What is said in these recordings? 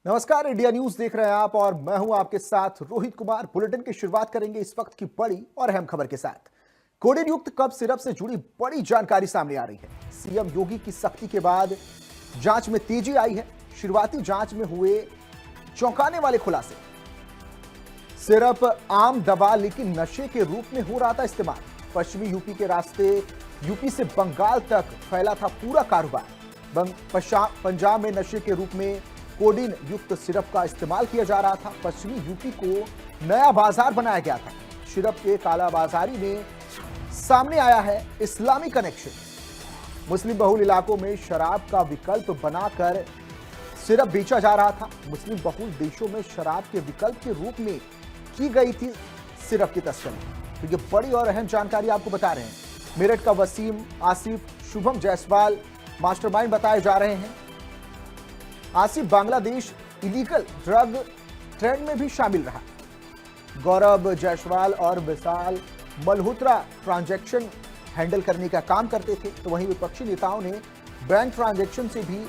नमस्कार, India news देख रहे हैं आप और मैं हूं आपके साथ रोहित कुमार। बुलेटिन की शुरुआत करेंगे इस वक्त की बड़ी और अहम खबर के साथ। कोडेन युक्त कप सिरप से जुड़ी बड़ी जानकारी सामने आ रही है। सीएम योगी की सख्ती के बाद जांच में तेजी आई है। शुरुआती जांच में हुए चौंकाने वाले खुलासे। सिरप आम दवा लेकिन नशे के रूप में हो रहा था इस्तेमाल। पश्चिमी यूपी के रास्ते यूपी से बंगाल तक फैला था पूरा कारोबार। पंजाब में नशे के रूप में कोडीन युक्त सिरप का इस्तेमाल किया जा रहा था। पश्चिमी यूपी को नया बाजार बनाया गया था। सिरप के कालाबाजारी में सामने आया है इस्लामी कनेक्शन। मुस्लिम बहुल इलाकों में शराब का विकल्प बनाकर सिरप बेचा जा रहा था। मुस्लिम बहुल देशों में शराब के विकल्प के रूप में की गई थी सिरप की तस्करी। तो ये बड़ी और अहम जानकारी आपको बता रहे हैं। मेरठ का वसीम, आसिफ, शुभम जायसवाल मास्टरमाइंड बताए जा रहे हैं। Asif Bangladesh illegal drug trend में भी शामिल रहा। गौरव जायसवाल और विशाल मल्होत्रा ट्रांजैक्शन हैंडल करने का काम करते थे, तो वहीं विपक्षी नेताओं ने बैंक ट्रांजैक्शन से भी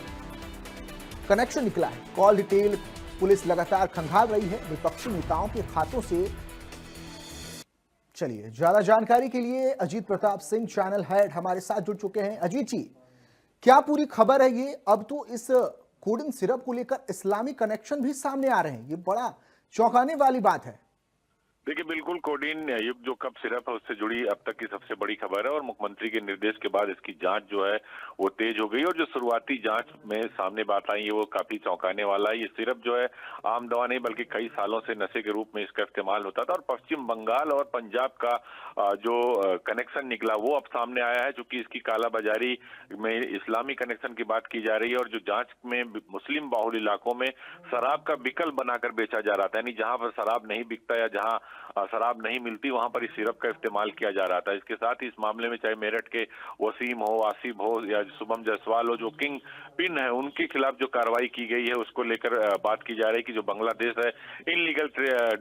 कनेक्शन निकला है। कॉल डिटेल पुलिस लगातार खंगाल रही है विपक्षी नेताओं के खातों से। चलिए, ज्यादा जानकारी के लिए अजीत प्रताप सिंह चैनल हेड हमारे साथ जुड़ चुके हैं। अजीत जी, क्या पूरी खबर है ये? अब तो इस कोडिन सिरप को लेकर इस्लामी कनेक्शन भी सामने आ रहे हैं। ये बड़ा चौंकाने वाली बात है। देखिए, बिल्कुल कोडीन युक्त जो कप सिरप है उससे जुड़ी अब तक की सबसे बड़ी खबर है और मुख्यमंत्री के निर्देश के बाद इसकी जांच जो है वो तेज हो गई और जो शुरुआती जांच में सामने बात आई है वो काफी चौंकाने वाला है। ये सिरप जो है आम दवा नहीं बल्कि कई सालों से नशे के रूप में इसका इस्तेमाल होता था और पश्चिम बंगाल और पंजाब का जो कनेक्शन निकला वो अब सामने आया है। चूंकि इसकी कालाबाजारी में इस्लामी कनेक्शन की बात की जा रही है और जो जांच में मुस्लिम बाहुल इलाकों में शराब का विकल्प बनाकर बेचा जा रहा था, यानी जहां पर शराब नहीं बिकता या जहां शराब नहीं मिलती वहां पर इस सिरप का इस्तेमाल किया जा रहा था। इसके साथ ही इस मामले में चाहे मेरठ के वसीम हो, आसिफ हो या शुभम जायसवाल हो, जो किंग पिन है, उनके खिलाफ जो कार्रवाई की गई है उसको लेकर बात की जा रही है कि जो बांग्लादेश है इनलीगल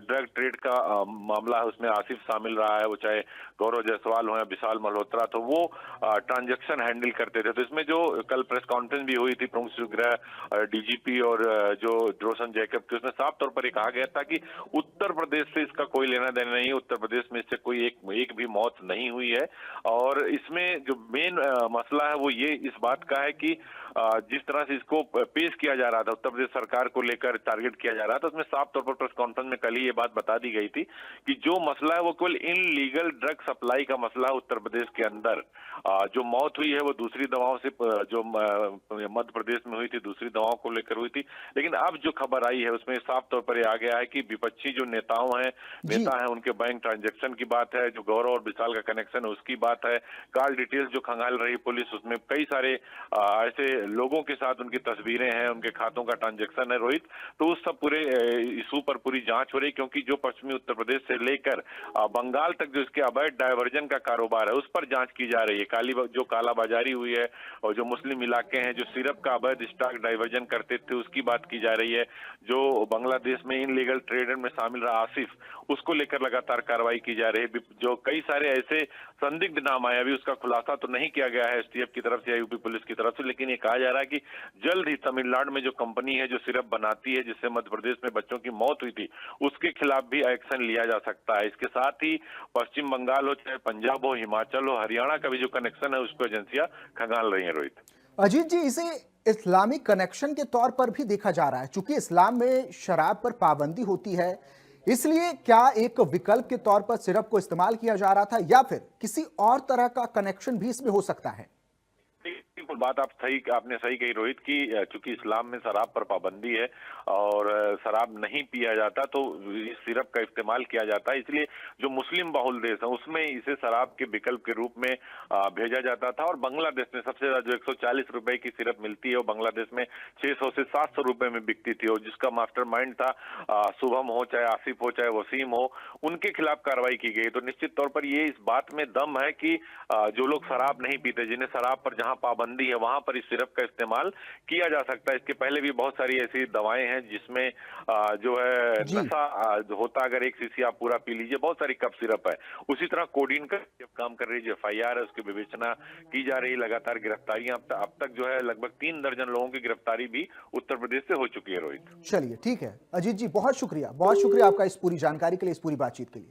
ड्रग ट्रेड का मामला है उसमें आसिफ शामिल रहा है, वो चाहे गौरव जायसवाल हो या विशाल मल्होत्रा, तो वो ट्रांजेक्शन हैंडल करते थे। तो इसमें जो कल प्रेस कॉन्फ्रेंस भी हुई थी प्रमुख गृह डीजीपी और जो रोशन जैकब की, उसमें साफ तौर पर यह कहा गया था कि उत्तर प्रदेश से इसका कोई लेना देना नहीं है। उत्तर प्रदेश में इससे कोई एक भी मौत नहीं हुई है और इसमें जो मेन मसला है वो ये इस बात का है कि जिस तरह से इसको पेश किया जा रहा था, उत्तर प्रदेश सरकार को लेकर टारगेट किया जा रहा था, उसमें साफ तौर पर प्रेस कॉन्फ्रेंस में कल ही ये बात बता दी गई थी कि जो मसला है वो केवल इनलीगल ड्रग सप्लाई का मसला है। उत्तर प्रदेश के अंदर जो मौत हुई है वो दूसरी दवाओं से जो मध्य प्रदेश में हुई थी दूसरी दवाओं को लेकर हुई थी। लेकिन अब जो खबर आई है उसमें साफ तौर पर आ गया है कि विपक्षी जो जी, नेता है उनके बैंक ट्रांजैक्शन की बात है, जो गौरव और विशाल का कनेक्शन है उसकी बात है, कॉल डिटेल्स जो खंगाल रही पुलिस उसमें कई सारे ऐसे लोगों के साथ उनकी तस्वीरें हैं, उनके खातों का ट्रांजैक्शन है रोहित। तो उस सब पूरे इशू पर पूरी जांच हो रही, क्योंकि जो पश्चिमी उत्तर प्रदेश से लेकर बंगाल तक जो इसके अवैध डायवर्जन का कारोबार है उस पर जांच की जा रही है। जो कालाबाजारी हुई है और जो मुस्लिम इलाके हैं जो सिरप का अवैध स्टॉक डायवर्जन करते थे उसकी बात की जा रही है। जो बांग्लादेश में इनलीगल ट्रेडर में शामिल रहा आसिफ, उसको लेकर लगातार कार्रवाई की जा रही है। जो कई सारे ऐसे संदिग्ध नाम आए, अभी उसका खुलासा तो नहीं किया गया है एसटीएफ की तरफ से या यूपी पुलिस की तरफ से, लेकिन ये कहा जा रहा है कि जल्द ही तमिलनाडु में जो कंपनी है जो सिरप बनाती है जिससे मध्य प्रदेश में बच्चों की मौत हुई थी उसके खिलाफ भी एक्शन लिया जा सकता है। इसके साथ ही पश्चिम बंगाल हो, चाहे पंजाब हो, हिमाचल हो, हरियाणा का भी जो कनेक्शन है उसको एजेंसियां खंगाल रही है रोहित। अजीत जी, इसे इस्लामिक कनेक्शन के तौर पर भी देखा जा रहा है। चूंकि इस्लाम में शराब पर पाबंदी होती है, इसलिए क्या एक विकल्प के तौर पर सिरप को इस्तेमाल किया जा रहा था या फिर किसी और तरह का कनेक्शन भी इसमें हो सकता है? बिल्कुल बात आपने सही कही रोहित की, चूंकि इस्लाम में शराब पर पाबंदी है और शराब नहीं पिया जाता तो इस सिरप का इस्तेमाल किया जाता है। इसलिए जो मुस्लिम बाहुल देश है उसमें इसे शराब के विकल्प के रूप में भेजा जाता था और बांग्लादेश में सबसे ज्यादा जो 140 रुपए की सिरप मिलती है वो बांग्लादेश में 600 से 700 रुपए में बिकती थी और जिसका मास्टरमाइंड था शुभम हो, चाहे आसिफ हो, चाहे वसीम हो, उनके खिलाफ कार्रवाई की गई। तो निश्चित तौर पर ये इस बात में दम है कि जो लोग शराब नहीं पीते, जिन्हें शराब पर जहां पाबंदी आबादी है वहां पर इस सिरप का इस्तेमाल किया जा सकता है। इसके पहले भी बहुत सारी ऐसी दवाएं हैं जिसमें जो है जी। नशा होता, अगर एक शीशी आप पूरा पी लीजिए। बहुत सारी कफ सिरप है। उसी तरह कोडीन का जब काम कर रही है, जो FIR है उसकी विवेचना की जा रही है। लगातार गिरफ्तारियां अब तक जो है लगभग 3 दर्जन लोगों की गिरफ्तारी भी उत्तर प्रदेश से हो चुकी है, रोहित। चलिए ठीक है अजीत जी, बहुत शुक्रिया आपका इस पूरी जानकारी के लिए, इस पूरी बातचीत के लिए।